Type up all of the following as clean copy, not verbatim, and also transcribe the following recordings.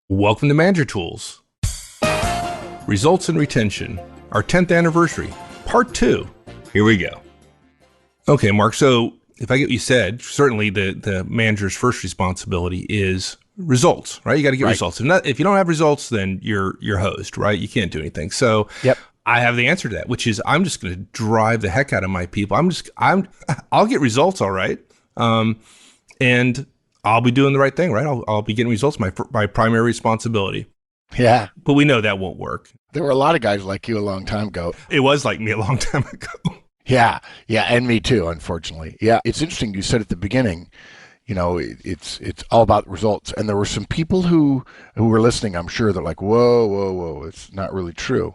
Welcome to Manager Tools. Results and Retention, our 10th anniversary, part 2. Here we go. Okay, Mark, so if I get what you said, certainly the manager's first responsibility is results, right? You got to get results. If you don't have results, then you're hosed, right? You can't do anything. So Yep. I have the answer to that, which is I'm just going to drive the heck out of my people. I'll get results, all right. And I'll be doing the right thing, right? I'll be getting results, my primary responsibility. Yeah. But we know that won't work. There were a lot of guys like you a long time ago. It was like me a long time ago. Yeah. And me too, unfortunately. Yeah. It's interesting. You said at the beginning, it's all about results. And there were some people who were listening, I'm sure they're like, whoa. It's not really true.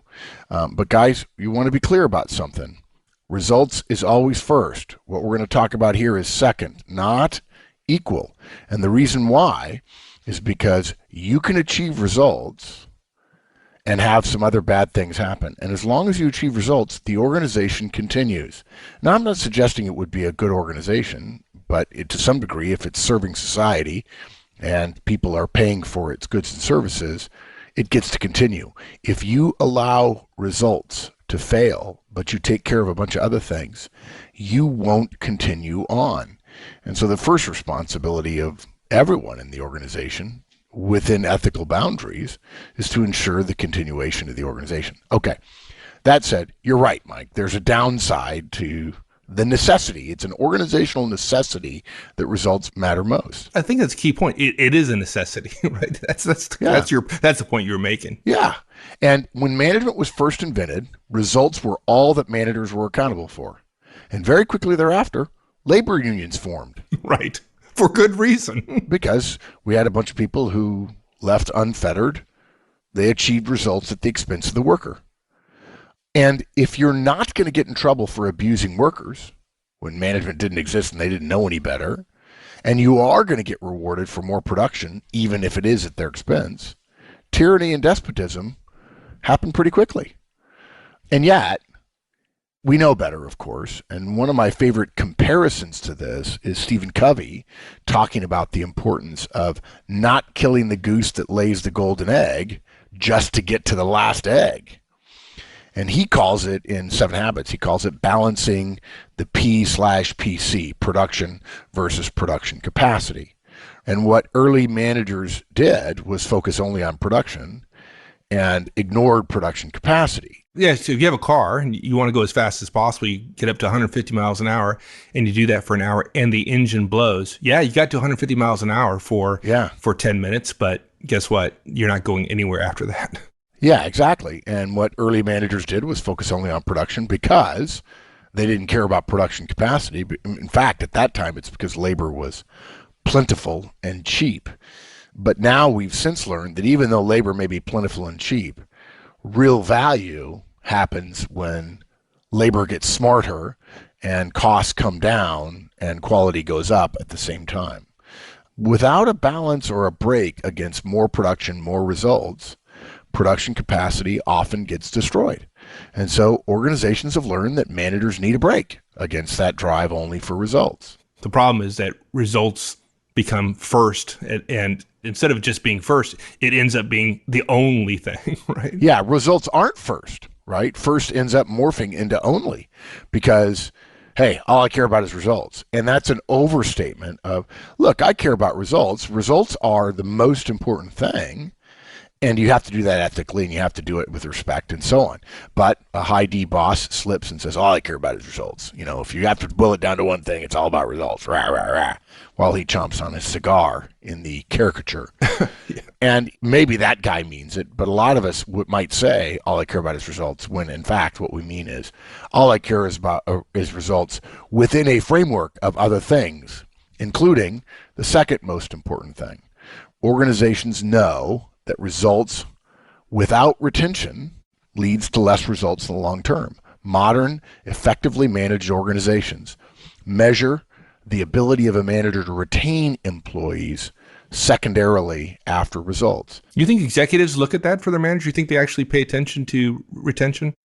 But guys, you want to be clear about something. Results is always first. What we're going to talk about here is second, not equal. And the reason why is because you can achieve results and have some other bad things happen. And as long as you achieve results, the organization continues. Now, I'm not suggesting it would be a good organization, but to some degree, if it's serving society and people are paying for its goods and services, it gets to continue. If you allow results to fail, but you take care of a bunch of other things, you won't continue on. And so the first responsibility of everyone in the organization within ethical boundaries is to ensure the continuation of the organization. Okay. That said, you're right, Mike. There's a downside to the necessity. It's an organizational necessity that results matter most. I think that's a key point. It is a necessity, right? That's the point you were making. Yeah. And when management was first invented, results were all that managers were accountable for. And very quickly thereafter, labor unions formed. Right. For good reason. Because we had a bunch of people who left unfettered. They achieved results at the expense of the worker. And if you're not going to get in trouble for abusing workers, when management didn't exist and they didn't know any better, and you are going to get rewarded for more production, even if it is at their expense, tyranny and despotism happen pretty quickly. And yet, we know better, of course, and one of my favorite comparisons to this is Stephen Covey talking about the importance of not killing the goose that lays the golden egg just to get to the last egg. And he calls it, in 7 Habits, he calls it balancing the P/PC, production versus production capacity. And what early managers did was focus only on production and ignored production capacity. Yeah, so if you have a car and you want to go as fast as possible, you get up to 150 miles an hour and you do that for an hour and the engine blows. Yeah, you got to 150 miles an hour for 10 minutes, but guess what? You're not going anywhere after that. Yeah, exactly. And what early managers did was focus only on production because they didn't care about production capacity. In fact, at that time, it's because labor was plentiful and cheap. But now we've since learned that even though labor may be plentiful and cheap, real value happens when labor gets smarter and costs come down and quality goes up at the same time. Without a balance or a break against more production, more results, production capacity often gets destroyed. And so organizations have learned that managers need a break against that drive only for results. The problem is that results become first, and instead of just being first, it ends up being the only thing, right? Yeah, results aren't first, right? First ends up morphing into only because, hey, all I care about is results. And that's an overstatement of, look, I care about results. Results are the most important thing. And you have to do that ethically, and you have to do it with respect and so on. But a high D boss slips and says, all I care about is results. If you have to boil it down to one thing, it's all about results, rah, rah, rah, while he chomps on his cigar in the caricature. Yeah. And maybe that guy means it, but a lot of us might say, all I care about is results, when in fact what we mean is, all I care about is results within a framework of other things, including the second most important thing. Organizations know that results without retention leads to less results in the long term. Modern, effectively managed organizations measure the ability of a manager to retain employees secondarily after results. You think executives look at that for their manager? You think they actually pay attention to retention?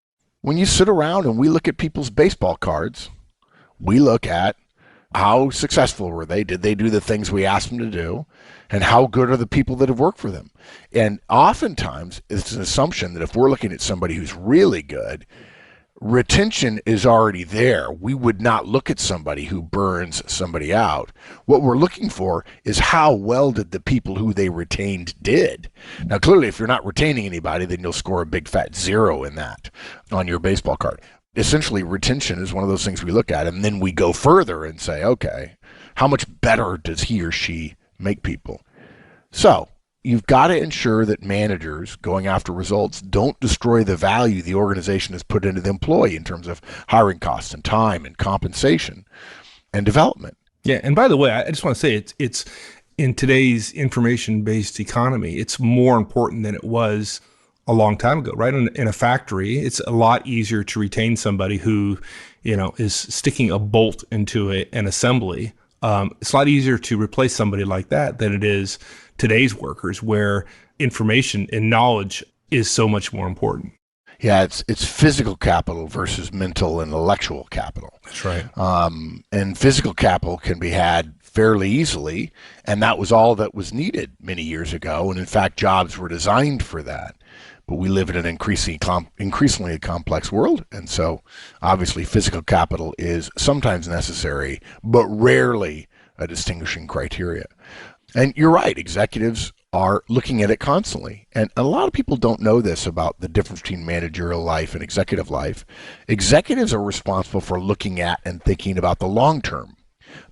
When you sit around and we look at people's baseball cards, we look at how successful were they? Did they do the things we asked them to do? And how good are the people that have worked for them? And oftentimes, it's an assumption that if we're looking at somebody who's really good, retention is already there. We would not look at somebody who burns somebody out. What we're looking for is how well did the people who they retained did. Now, clearly, if you're not retaining anybody, then you'll score a big fat 0 in that on your baseball card. Essentially, retention is one of those things we look at, and then we go further and say, okay, how much better does he or she make people? So you've got to ensure that managers going after results don't destroy the value the organization has put into the employee in terms of hiring costs and time and compensation and development. Yeah, and by the way, I just want to say it's in today's information-based economy, it's more important than it was a long time ago, right? In a factory, it's a lot easier to retain somebody who, is sticking a bolt into an assembly. It's a lot easier to replace somebody like that than it is today's workers, where information and knowledge is so much more important. Yeah, it's physical capital versus mental and intellectual capital. That's right. And physical capital can be had fairly easily, and that was all that was needed many years ago. And in fact, jobs were designed for that. But we live in an increasingly complex world, and so obviously physical capital is sometimes necessary, but rarely a distinguishing criteria. And you're right, executives are looking at it constantly. And a lot of people don't know this about the difference between managerial life and executive life. Executives are responsible for looking at and thinking about the long term.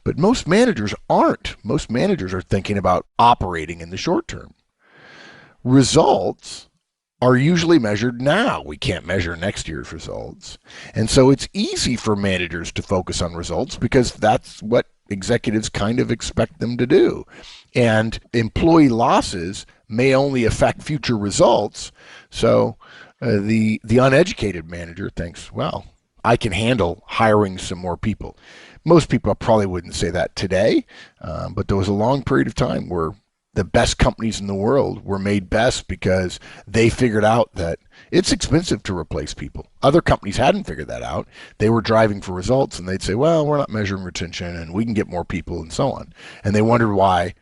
But most managers aren't. Most managers are thinking about operating in the short term. Results are usually measured now. We can't measure next year's results. And so it's easy for managers to focus on results because that's what executives kind of expect them to do. And employee losses may only affect future results. So the uneducated manager thinks, well, I can handle hiring some more people. Most people probably wouldn't say that today, but there was a long period of time where the best companies in the world were made best because they figured out that it's expensive to replace people. Other companies hadn't figured that out. They were driving for results, and they'd say, well, we're not measuring retention, and we can get more people, and so on. And they wondered why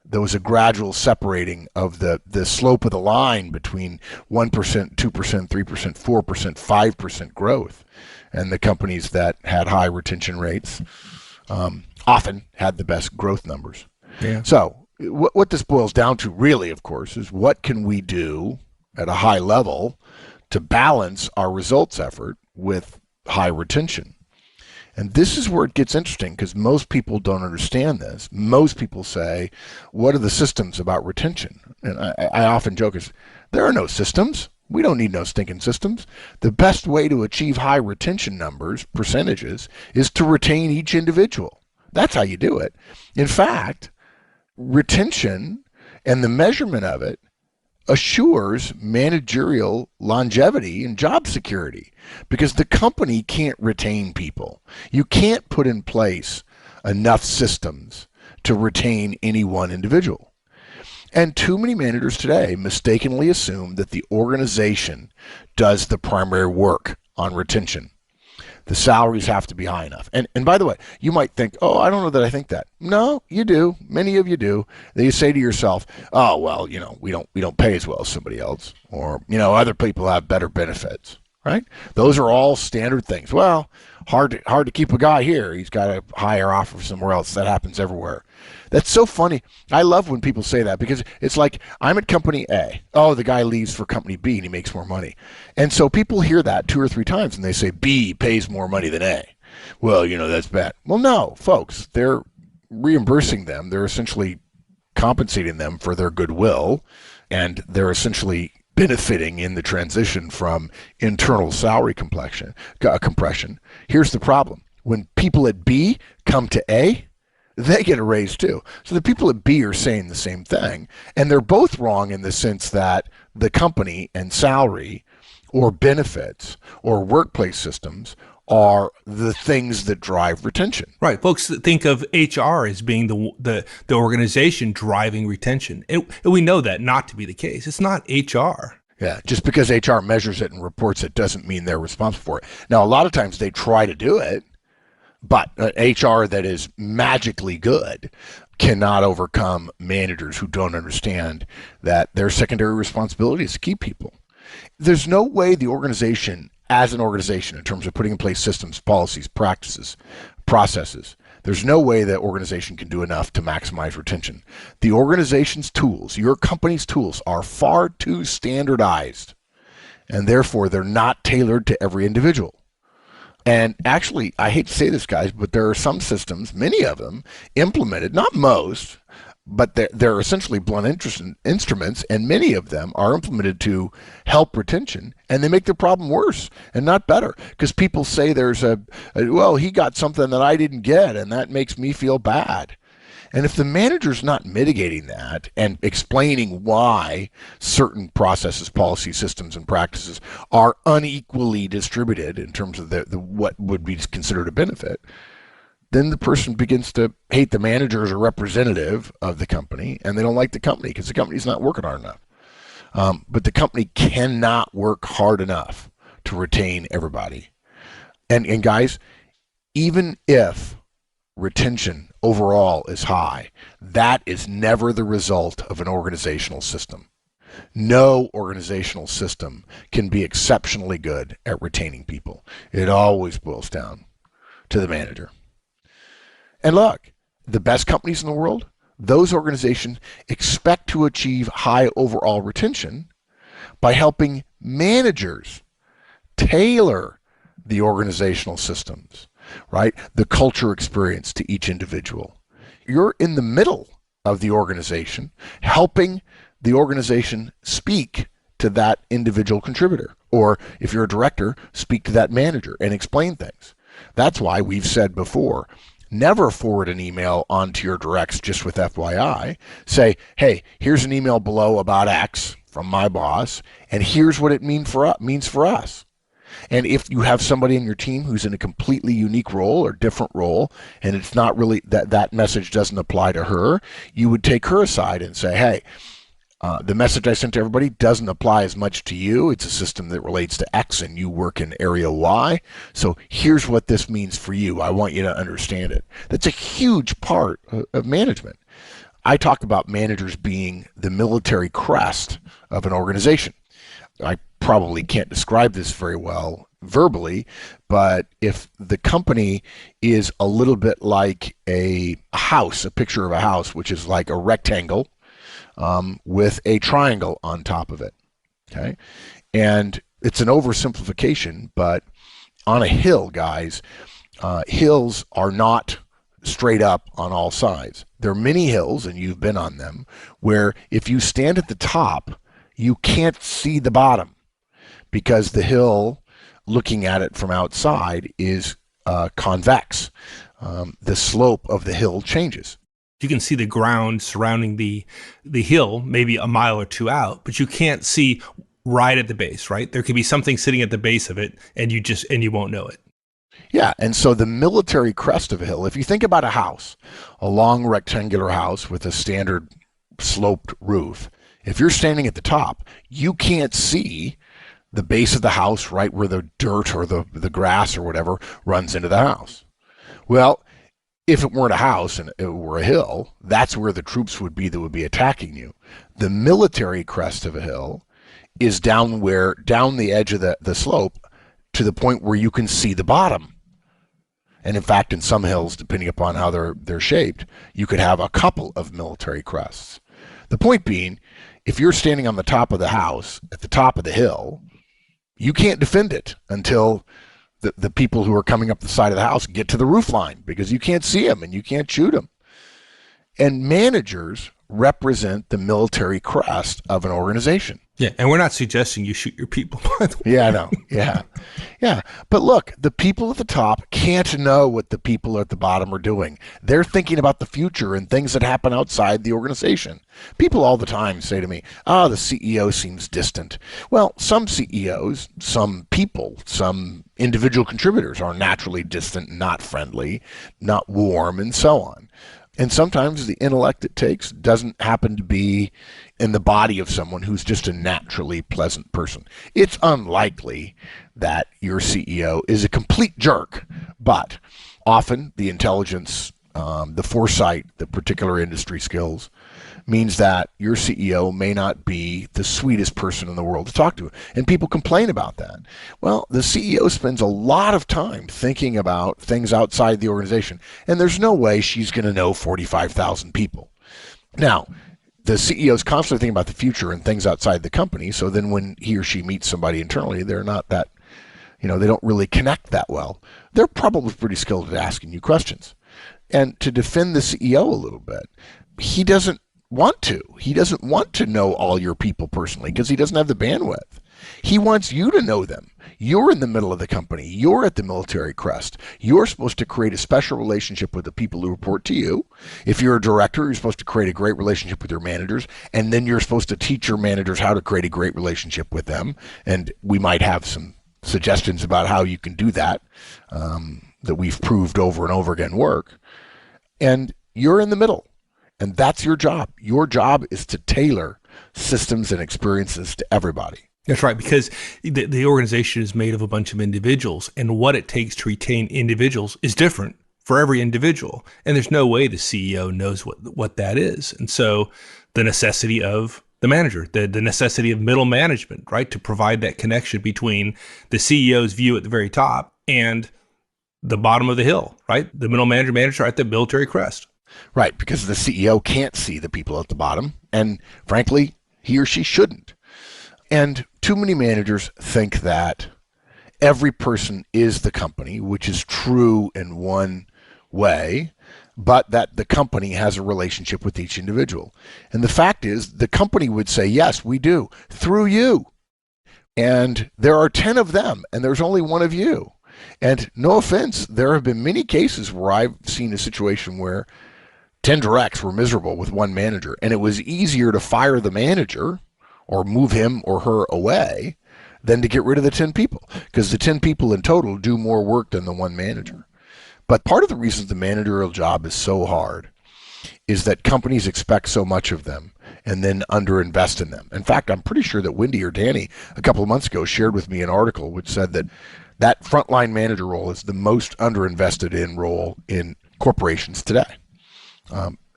there was a gradual separating of the slope of the line between 1%, 2%, 3%, 4%, 5% growth. And the companies that had high retention rates often had the best growth numbers. Yeah. So what this boils down to really, of course, is what can we do at a high level to balance our results effort with high retention? And this is where it gets interesting because most people don't understand this. Most people say, what are the systems about retention? And I often joke, there are no systems. We don't need no stinking systems. The best way to achieve high retention numbers, percentages, is to retain each individual. That's how you do it. In fact, retention and the measurement of it assures managerial longevity and job security because the company can't retain people. You can't put in place enough systems to retain any one individual. And too many managers today mistakenly assume that the organization does the primary work on retention. The salaries have to be high enough. And by the way, you might think, oh, I don't know that I think that. No, you do. Many of you do. Then you say to yourself, oh, well, we don't pay as well as somebody else. Or, other people have better benefits, right? Those are all standard things. Well, hard to keep a guy here. He's got a higher offer somewhere else. That happens everywhere. That's so funny. I love when people say that because it's like, I'm at company A. Oh, the guy leaves for company B and he makes more money. And so people hear that 2 or 3 times and they say B pays more money than A. Well, that's bad. Well, no, folks, they're reimbursing them. They're essentially compensating them for their goodwill, and they're essentially benefiting in the transition from internal salary compression. Here's the problem. When people at B come to A, they get a raise too. So the people at B are saying the same thing. And they're both wrong in the sense that the company and salary or benefits or workplace systems are the things that drive retention. Right. Folks think of HR as being the organization driving retention. And we know that not to be the case. It's not HR. Yeah, just because HR measures it and reports it doesn't mean they're responsible for it. Now, a lot of times they try to do it, But HR that is magically good cannot overcome managers who don't understand that their secondary responsibility is to keep people. There's no way the organization, as an organization, in terms of putting in place systems, policies, practices, processes, there's no way that organization can do enough to maximize retention. The organization's tools, your company's tools, are far too standardized, and therefore they're not tailored to every individual. And actually, I hate to say this, guys, but there are some systems, many of them, implemented, not most, but they're essentially blunt instruments, and many of them are implemented to help retention, and they make the problem worse and not better, because people say there's well, he got something that I didn't get, and that makes me feel bad. And if the manager's not mitigating that and explaining why certain processes, policies, systems, and practices are unequally distributed in terms of the what would be considered a benefit, then the person begins to hate the manager as a representative of the company, and they don't like the company because the company's not working hard enough. But the company cannot work hard enough to retain everybody. And guys, even if retention overall is high, that is never the result of an organizational system. No organizational system can be exceptionally good at retaining people. It always boils down to the manager. And look, the best companies in the world, those organizations expect to achieve high overall retention by helping managers tailor the organizational systems, right? The culture experience to each individual. You're in the middle of the organization, helping the organization speak to that individual contributor. Or if you're a director, speak to that manager and explain things. That's why we've said before, never forward an email onto your directs just with FYI. Say, hey, here's an email below about X from my boss, and here's what it means for us. And if you have somebody in your team who's in a completely unique role or different role, and it's not really that message doesn't apply to her, you would take her aside and say, hey, the message I sent to everybody doesn't apply as much to you. It's a system that relates to X and you work in area Y. So here's what this means for you. I want you to understand it. That's a huge part of management. I talk about managers being the military crest of an organization. I probably can't describe this very well verbally, but if the company is a little bit like a house, a picture of a house, which is like a rectangle, with a triangle on top of it, okay? And it's an oversimplification, but on a hill, guys, hills are not straight up on all sides. There are many hills, and you've been on them, where if you stand at the top, you can't see the bottom because the hill, looking at it from outside, is convex. The slope of the hill changes. You can see the ground surrounding the hill, maybe a mile or two out, but you can't see right at the base, right? There could be something sitting at the base of it, and you won't know it. Yeah, and so the military crest of a hill, if you think about a house, a long rectangular house with a standard sloped roof, if you're standing at the top, you can't see the base of the house right where the dirt or the grass or whatever runs into the house. Well, if it weren't a house and it were a hill, that's where the troops would be that would be attacking you. The military crest of a hill is down the edge of the slope to the point where you can see the bottom. And in fact, in some hills, depending upon how they're shaped, you could have a couple of military crests. The point being, if you're standing on the top of the house, at the top of the hill, you can't defend it until the people who are coming up the side of the house get to the roof line, because you can't see them and you can't shoot them. And managers represent the military crest of an organization. Yeah, and we're not suggesting you shoot your people, by the way. Yeah, I know. Yeah. But look, the people at the top can't know what the people at the bottom are doing. They're thinking about the future and things that happen outside the organization. People all the time say to me, the CEO seems distant. Well, some CEOs, some people, some individual contributors are naturally distant, not friendly, not warm, and so on. And sometimes the intellect it takes doesn't happen to be in the body of someone who's just a naturally pleasant person. It's unlikely that your CEO is a complete jerk, but often the intelligence, the foresight, the particular industry skills means that your CEO may not be the sweetest person in the world to talk to. And people complain about that. Well, the CEO spends a lot of time thinking about things outside the organization, and there's no way she's going to know 45,000 people. Now, the CEO is constantly thinking about the future and things outside the company, so then when he or she meets somebody internally, they're not that, they don't really connect that well. They're probably pretty skilled at asking you questions. And to defend the CEO a little bit, he doesn't want to. He doesn't want to know all your people personally because he doesn't have the bandwidth. He wants you to know them. You're in the middle of the company. You're at the military crest. You're supposed to create a special relationship with the people who report to you. If you're a director, you're supposed to create a great relationship with your managers, and then you're supposed to teach your managers how to create a great relationship with them. And we might have some suggestions about how you can do that, that we've proved over and over again work. And you're in the middle. And that's your job. Your job is to tailor systems and experiences to everybody. That's right, because the organization is made of a bunch of individuals, and what it takes to retain individuals is different for every individual. And there's no way the CEO knows what that is. And so the necessity of the manager, the necessity of middle management, right, to provide that connection between the CEO's view at the very top and the bottom of the hill, right? The middle manager at the military crest. Right, because the CEO can't see the people at the bottom, and frankly, he or she shouldn't. And too many managers think that every person is the company, which is true in one way, but that the company has a relationship with each individual. And the fact is, the company would say, yes, we do, through you. And there are 10 of them, and there's only one of you. And no offense, there have been many cases where I've seen a situation where 10 directs were miserable with one manager, and it was easier to fire the manager or move him or her away than to get rid of the 10 people, because the 10 people in total do more work than the one manager. But part of the reason the managerial job is so hard is that companies expect so much of them and then underinvest in them. In fact, I'm pretty sure that Wendy or Danny a couple of months ago shared with me an article which said that frontline manager role is the most underinvested in role in corporations today.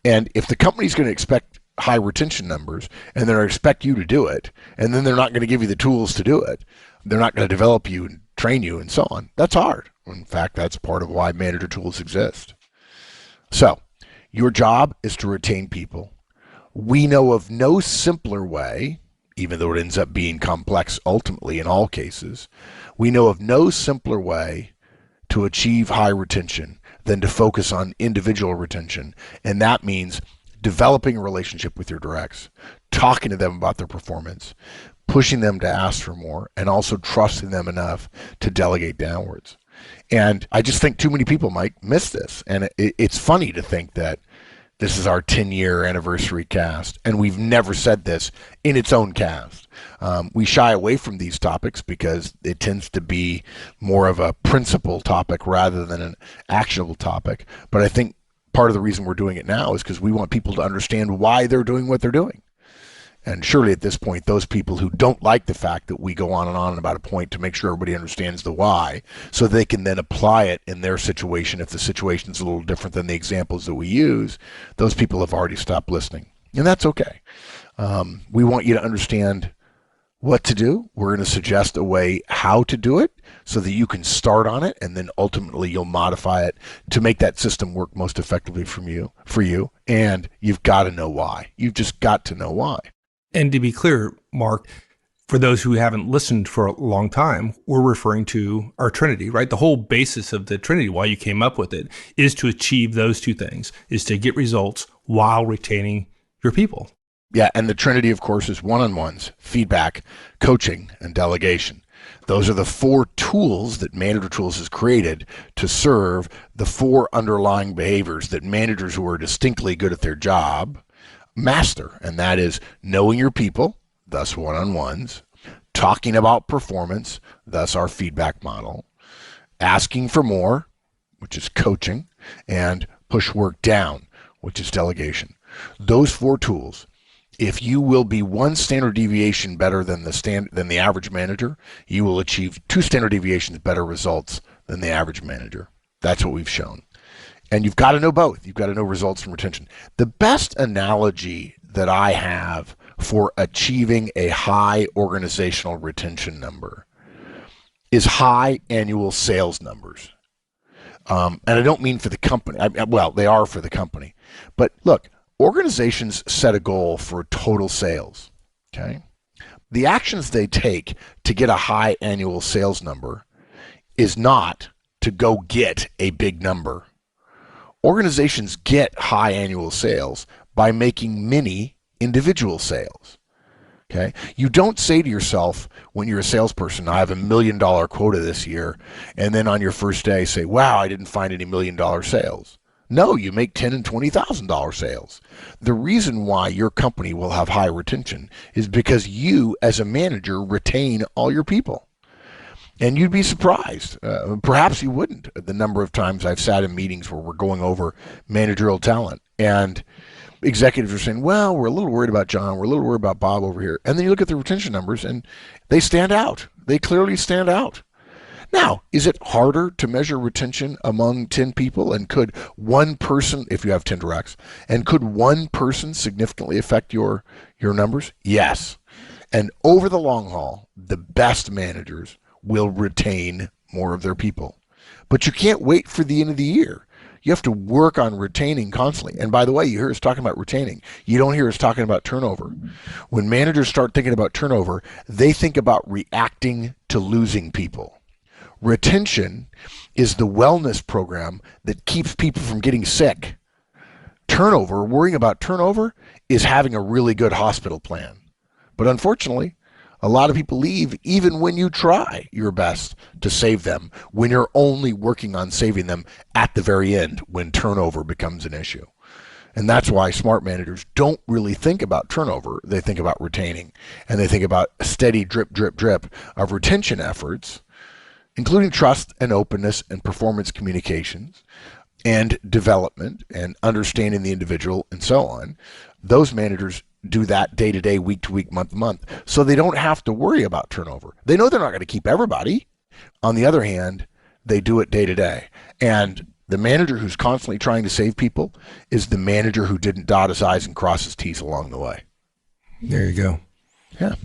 And if the company's going to expect high retention numbers and they're going to expect you to do it, and then they're not going to give you the tools to do it, they're not going to develop you and train you and so on, that's hard. In fact, that's part of why manager tools exist. So your job is to retain people. We know of no simpler way, even though it ends up being complex ultimately in all cases, we know of no simpler way to achieve high retention than to focus on individual retention. And that means developing a relationship with your directs, talking to them about their performance, pushing them to ask for more, and also trusting them enough to delegate downwards. And I just think too many people might miss this. And it's funny to think that this is our 10-year anniversary cast, and we've never said this in its own cast. We shy away from these topics because it tends to be more of a principle topic rather than an actionable topic. But I think part of the reason we're doing it now is because we want people to understand why they're doing what they're doing. And surely at this point, those people who don't like the fact that we go on about a point to make sure everybody understands the why, so they can then apply it in their situation if the situation is a little different than the examples that we use, those people have already stopped listening. And that's okay. We want you to understand what to do. We're going to suggest a way how to do it so that you can start on it, and then ultimately you'll modify it to make that system work most effectively for you. And you've got to know why. You've just got to know why. And to be clear, Mark, for those who haven't listened for a long time, we're referring to our Trinity, right? The whole basis of the Trinity, why you came up with it, is to achieve those two things, is to get results while retaining your people. Yeah, and the Trinity, of course, is one-on-ones, feedback, coaching, and delegation. Those are the 4 tools that Manager Tools has created to serve the 4 underlying behaviors that managers who are distinctly good at their job master, and that is knowing your people, thus one-on-ones, talking about performance, thus our feedback model, asking for more, which is coaching, and push work down, which is delegation. Those 4 tools, if you will be 1 standard deviation better than the average manager, you will achieve 2 standard deviations better results than the average manager. That's what we've shown. And you've got to know both. You've got to know results and retention. The best analogy that I have for achieving a high organizational retention number is high annual sales numbers. And I don't mean for the company. Well, they are for the company. But look, organizations set a goal for total sales. Okay? The actions they take to get a high annual sales number is not to go get a big number. Organizations get high annual sales by making many individual sales. Okay? You don't say to yourself when you're a salesperson, I have $1 million quota this year, and then on your first day say, wow, I didn't find any $1 million sales. No, you make $10,000 and $20,000 sales. The reason why your company will have high retention is because you, as a manager, retain all your people. And you'd be surprised. Perhaps you wouldn't. The number of times I've sat in meetings where we're going over managerial talent and executives are saying, well, we're a little worried about John. We're a little worried about Bob over here. And then you look at the retention numbers and they stand out. They clearly stand out. Now, is it harder to measure retention among 10 people? And could one person, if you have 10 directs, and could one person significantly affect your numbers? Yes. And over the long haul, the best managers will retain more of their people. But you can't wait for the end of the year. You have to work on retaining constantly. And by the way, you hear us talking about retaining. You don't hear us talking about turnover. When managers start thinking about turnover, they think about reacting to losing people. Retention is the wellness program that keeps people from getting sick. Turnover, worrying about turnover, is having a really good hospital plan. But unfortunately, a lot of people leave even when you try your best to save them, when you're only working on saving them at the very end when turnover becomes an issue. And that's why smart managers don't really think about turnover. They think about retaining. And they think about a steady drip, drip, drip of retention efforts, including trust and openness and performance communications and development and understanding the individual and so on. Those managers do that day to day, week to week, month to month. So they don't have to worry about turnover. They know they're not going to keep everybody. On the other hand, they do it day to day. And the manager who's constantly trying to save people is the manager who didn't dot his I's and cross his T's along the way. There you go. Yeah.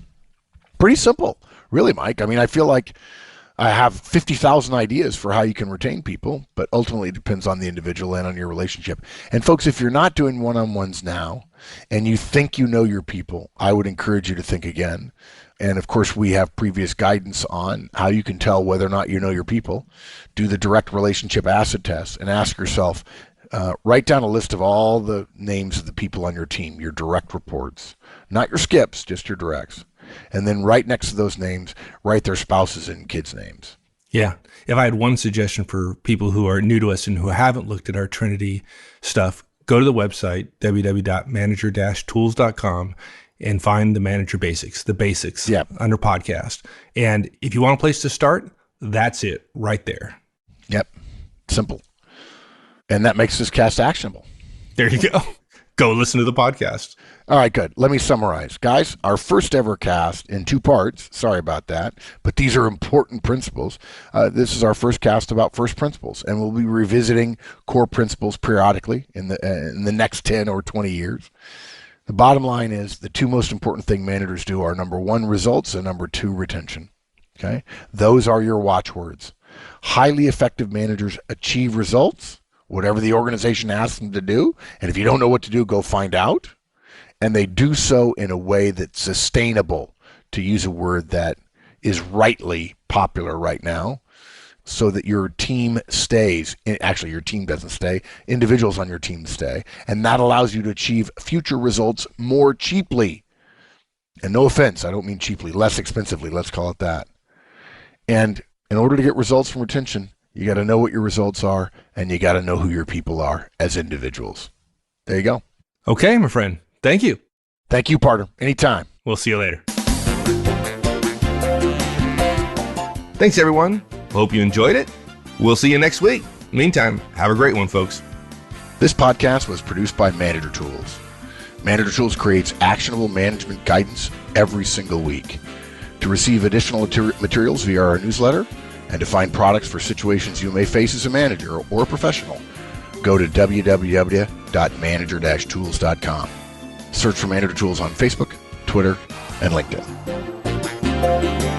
Pretty simple, really, Mike. I mean, I feel like I have 50,000 ideas for how you can retain people, but ultimately it depends on the individual and on your relationship. And folks, if you're not doing one-on-ones now and you think you know your people, I would encourage you to think again. And of course, we have previous guidance on how you can tell whether or not you know your people. Do the direct relationship acid test and ask yourself, write down a list of all the names of the people on your team, your direct reports, not your skips, just your directs. And then right next to those names, write their spouses and kids' names. Yeah. If I had one suggestion for people who are new to us and who haven't looked at our Trinity stuff, go to the website, www.manager-tools.com, and find the Manager Basics, the basics under podcast. And if you want a place to start, that's it right there. Yep. Simple. And that makes this cast actionable. There you go. Go listen to the podcast. All right, good. Let me summarize. Guys, our first ever cast in 2 parts. Sorry about that, but these are important principles. This is our first cast about first principles, and we'll be revisiting core principles periodically in the next 10 or 20 years. The bottom line is the 2 most important things managers do are, number 1, results, and number 2, retention. Okay? Those are your watchwords. Highly effective managers achieve results, whatever the organization asks them to do. And if you don't know what to do, go find out. And they do so in a way that's sustainable, to use a word that is rightly popular right now, so that your team stays. Actually, your team doesn't stay. Individuals on your team stay. And that allows you to achieve future results more cheaply. And no offense, I don't mean cheaply, less expensively, let's call it that. And in order to get results from retention, you got to know what your results are, and you got to know who your people are as individuals. There you go. Okay, my friend. Thank you. Thank you, partner. Anytime. We'll see you later. Thanks, everyone. Hope you enjoyed it. We'll see you next week. Meantime, have a great one, folks. This podcast was produced by Manager Tools. Manager Tools creates actionable management guidance every single week. To receive additional materials via our newsletter, And to find products for situations you may face as a manager or a professional, go to www.manager-tools.com. Search for Manager Tools on Facebook, Twitter, and LinkedIn.